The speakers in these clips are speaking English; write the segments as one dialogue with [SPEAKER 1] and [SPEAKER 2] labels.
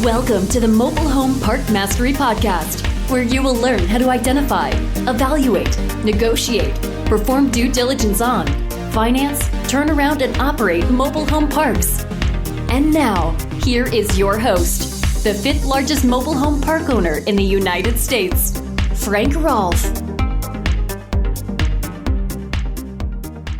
[SPEAKER 1] Welcome to the Mobile Home Park Mastery Podcast, where you will learn how to identify, evaluate, negotiate, perform due diligence on, finance, turn around, and operate mobile home parks. And now, here is your host, the fifth largest mobile home park owner in the United States, Frank Rolfe.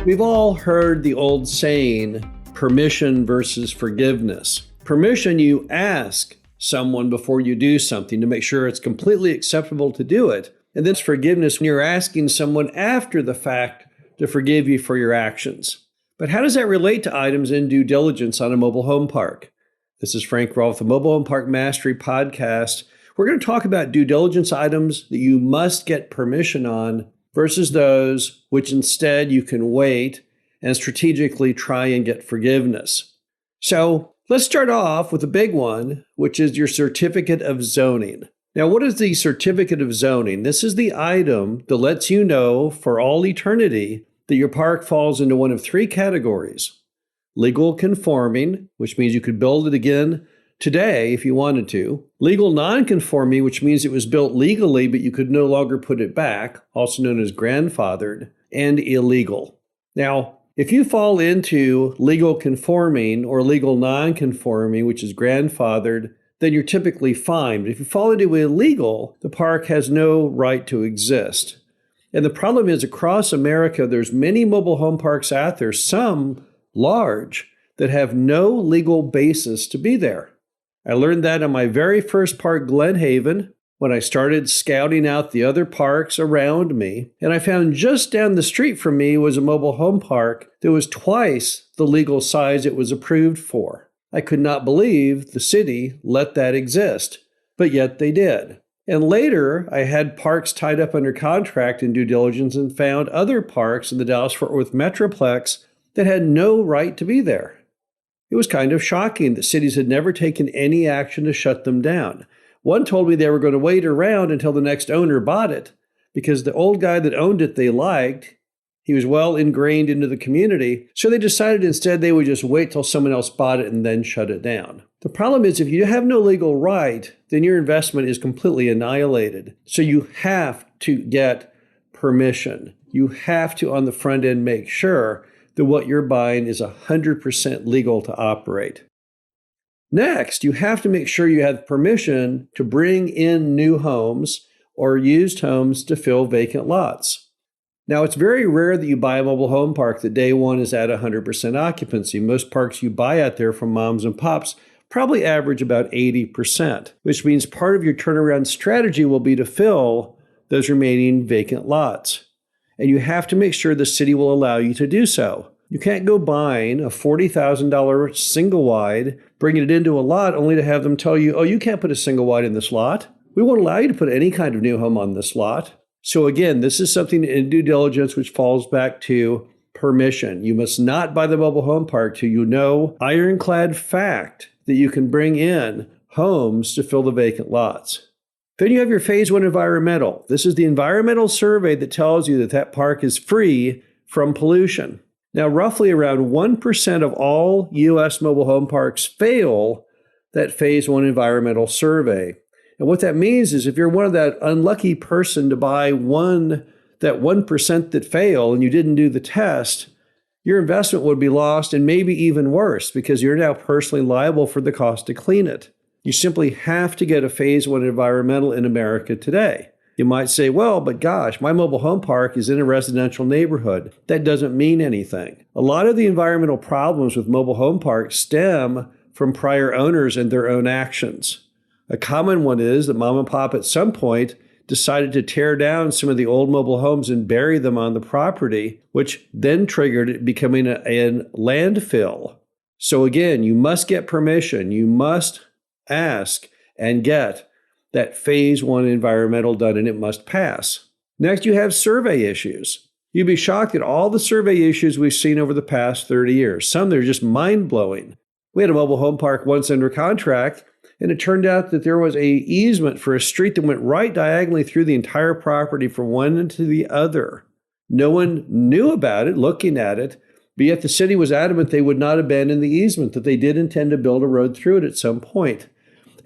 [SPEAKER 2] We've all heard the old saying, permission versus forgiveness. Permission, you ask someone before you do something to make sure it's completely acceptable to do it. And then forgiveness when you're asking someone after the fact to forgive you for your actions. But how does that relate to items in due diligence on a mobile home park? This is Frank Rolfe, the Mobile Home Park Mastery Podcast. We're going to talk about due diligence items that you must get permission on versus those which instead you can wait and strategically try and get forgiveness. So let's start off with the big one, which is your certificate of zoning. Now, what is the certificate of zoning? This is the item that lets you know for all eternity that your park falls into one of three categories. Legal conforming, which means you could build it again today if you wanted to. Legal non-conforming, which means it was built legally, but you could no longer put it back, also known as grandfathered. And illegal. Now, if you fall into legal conforming or legal non-conforming, which is grandfathered, then you're typically fine. But if you fall into illegal, the park has no right to exist. And the problem is across America, there's many mobile home parks out there, some large, that have no legal basis to be there. I learned that on my very first park, Glen Haven, when I started scouting out the other parks around me, and I found just down the street from me was a mobile home park that was twice the legal size it was approved for. I could not believe the city let that exist, but yet they did. And later, I had parks tied up under contract in due diligence and found other parks in the Dallas-Fort Worth Metroplex that had no right to be there. It was kind of shocking that cities had never taken any action to shut them down. One told me they were going to wait around until the next owner bought it because the old guy that owned it they liked. He was well ingrained into the community, so they decided instead they would just wait till someone else bought it and then shut it down. The problem is if you have no legal right, then your investment is completely annihilated. So you have to get permission. You have to, on the front end, make sure that what you're buying is 100% legal to operate. Next, you have to make sure you have permission to bring in new homes or used homes to fill vacant lots. Now, it's very rare that you buy a mobile home park that day one is at 100% occupancy. Most parks you buy out there from moms and pops probably average about 80%, which means part of your turnaround strategy will be to fill those remaining vacant lots. And you have to make sure the city will allow you to do so. You can't go buying a $40,000 single wide, bringing it into a lot only to have them tell you, oh, you can't put a single wide in this lot. We won't allow you to put any kind of new home on this lot. So again, this is something in due diligence which falls back to permission. You must not buy the mobile home park till you know ironclad fact that you can bring in homes to fill the vacant lots. Then you have your phase one environmental. This is the environmental survey that tells you that that park is free from pollution. Now, roughly around 1% of all U.S. mobile home parks fail that phase one environmental survey. And what that means is if you're one of that unlucky person to buy that 1% that fail and you didn't do the test, your investment would be lost and maybe even worse because you're now personally liable for the cost to clean it. You simply have to get a phase one environmental in America today. You might say, well, but gosh, my mobile home park is in a residential neighborhood. That doesn't mean anything. A lot of the environmental problems with mobile home parks stem from prior owners and their own actions. A common one is that mom and pop at some point decided to tear down some of the old mobile homes and bury them on the property, which then triggered it becoming a landfill. So again, you must get permission. You must ask and get that phase one environmental done, and it must pass. Next, you have survey issues. You'd be shocked at all the survey issues we've seen over the past 30 years. Some that are just mind-blowing. We had a mobile home park once under contract, and it turned out that there was an easement for a street that went right diagonally through the entire property from one to the other. No one knew about it, looking at it, but yet the city was adamant they would not abandon the easement, that they did intend to build a road through it at some point.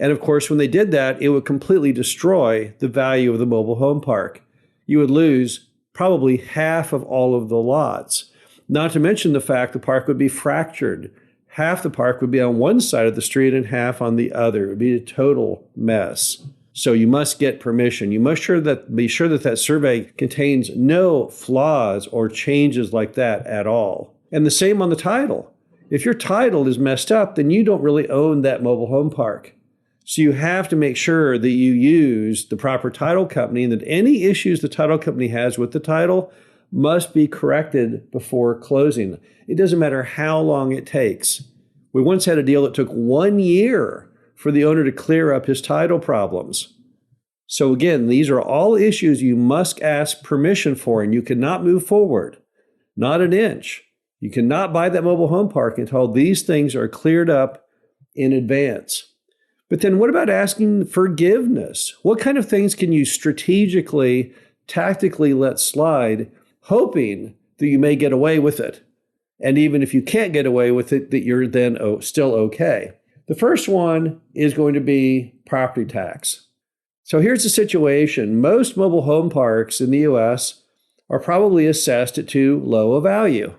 [SPEAKER 2] And of course, when they did that, it would completely destroy the value of the mobile home park. You would lose probably half of all of the lots. Not to mention the fact the park would be fractured. Half the park would be on one side of the street and half on the other. It would be a total mess. So you must get permission. You must be sure that that survey contains no flaws or changes like that at all. And the same on the title. If your title is messed up, then you don't really own that mobile home park. So you have to make sure that you use the proper title company and that any issues the title company has with the title must be corrected before closing. It doesn't matter how long it takes. We once had a deal that took 1 year for the owner to clear up his title problems. So again, these are all issues you must ask permission for, and you cannot move forward, not an inch. You cannot buy that mobile home park until these things are cleared up in advance. But then what about asking forgiveness? What kind of things can you strategically, tactically let slide, hoping that you may get away with it? And even if you can't get away with it, that you're then still okay. The first one is going to be property tax. So here's the situation. Most mobile home parks in the U.S. are probably assessed at too low a value.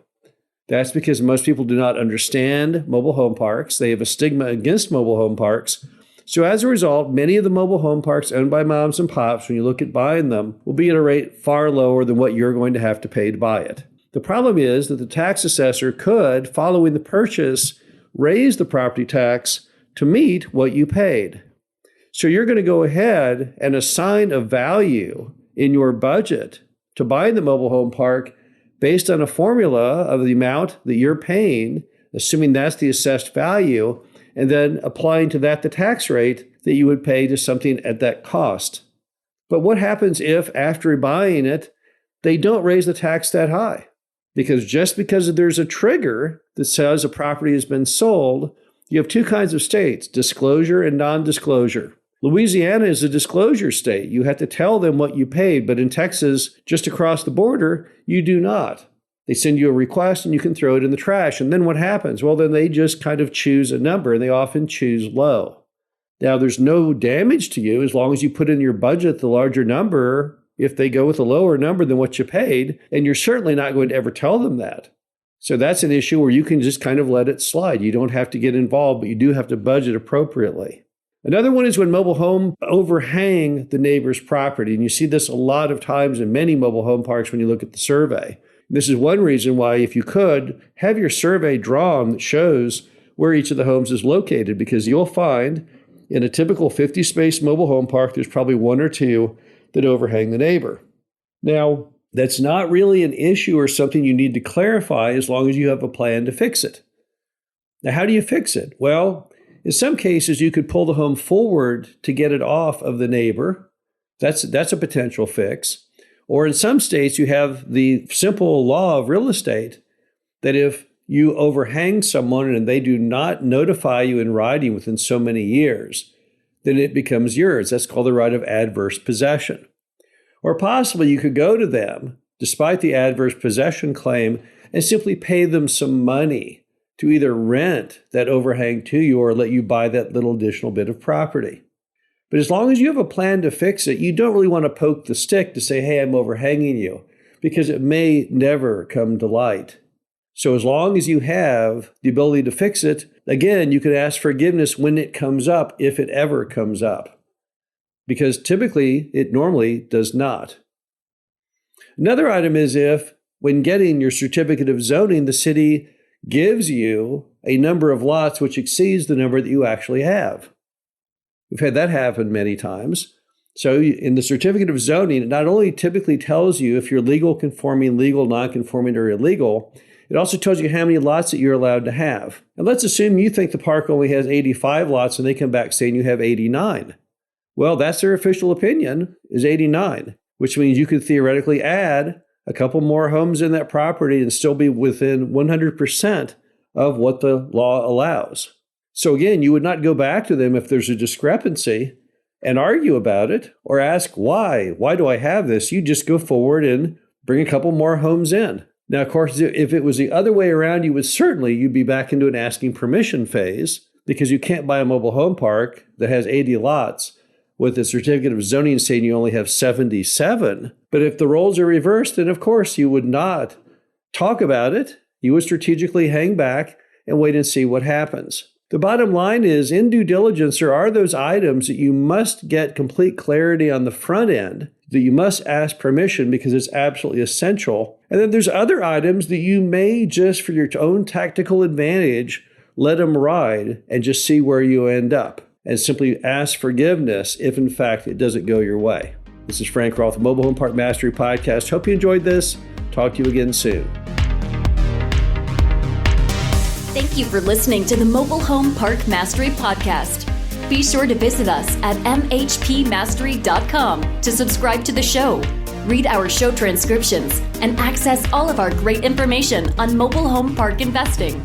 [SPEAKER 2] That's because most people do not understand mobile home parks. They have a stigma against mobile home parks. So as a result, many of the mobile home parks owned by moms and pops, when you look at buying them, will be at a rate far lower than what you're going to have to pay to buy it. The problem is that the tax assessor could, following the purchase, raise the property tax to meet what you paid. So you're going to go ahead and assign a value in your budget to buy the mobile home park based on a formula of the amount that you're paying, assuming that's the assessed value, and then applying to that the tax rate that you would pay to something at that cost. But what happens if, after buying it, they don't raise the tax that high? Because just because there's a trigger that says a property has been sold, you have two kinds of states, disclosure and non-disclosure. Louisiana is a disclosure state. You have to tell them what you paid, but in Texas, just across the border, you do not. They send you a request and you can throw it in the trash. And then what happens? Well, then they just kind of choose a number, and they often choose low. Now, there's no damage to you as long as you put in your budget the larger number if they go with a lower number than what you paid, and you're certainly not going to ever tell them that. So that's an issue where you can just kind of let it slide. You don't have to get involved, but you do have to budget appropriately. Another one is when mobile home overhang the neighbor's property. And you see this a lot of times in many mobile home parks when you look at the survey. This is one reason why, if you could, have your survey drawn that shows where each of the homes is located, because you'll find in a typical 50-space mobile home park, there's probably one or two that overhang the neighbor. Now, that's not really an issue or something you need to clarify as long as you have a plan to fix it. Now, how do you fix it? Well, in some cases, you could pull the home forward to get it off of the neighbor. That's a potential fix. Or in some states, you have the simple law of real estate that if you overhang someone and they do not notify you in writing within so many years, then it becomes yours. That's called the right of adverse possession. Or possibly you could go to them, despite the adverse possession claim, and simply pay them some money to either rent that overhang to you or let you buy that little additional bit of property. But as long as you have a plan to fix it, you don't really want to poke the stick to say, hey, I'm overhanging you, because it may never come to light. So as long as you have the ability to fix it, again, you could ask forgiveness when it comes up, if it ever comes up, because typically it normally does not. Another item is if, when getting your certificate of zoning, the city gives you a number of lots which exceeds the number that you actually have. We've had that happen many times. So in the certificate of zoning, it not only typically tells you if you're legal, conforming, legal, non-conforming, or illegal, it also tells you how many lots that you're allowed to have. And let's assume you think the park only has 85 lots and they come back saying you have 89. Well, that's their official opinion, is 89, which means you could theoretically add a couple more homes in that property and still be within 100% of what the law allows. So again, you would not go back to them if there's a discrepancy and argue about it or ask why. Why do I have this? You just go forward and bring a couple more homes in. Now, of course, if it was the other way around, you'd be back into an asking permission phase. because you can't buy a mobile home park that has 80 lots with a certificate of zoning saying you only have 77. But if the roles are reversed, then of course you would not talk about it. You would strategically hang back and wait and see what happens. The bottom line is, in due diligence, there are those items that you must get complete clarity on the front end, that you must ask permission because it's absolutely essential. And then there's other items that you may just for your own tactical advantage, let them ride and just see where you end up and simply ask forgiveness if in fact it doesn't go your way. This is Frank Roth, Mobile Home Park Mastery Podcast. Hope you enjoyed this. Talk to you again soon.
[SPEAKER 1] Thank you for listening to the Mobile Home Park Mastery Podcast. Be sure to visit us at mhpmastery.com to subscribe to the show, read our show transcriptions, and access all of our great information on mobile home park investing.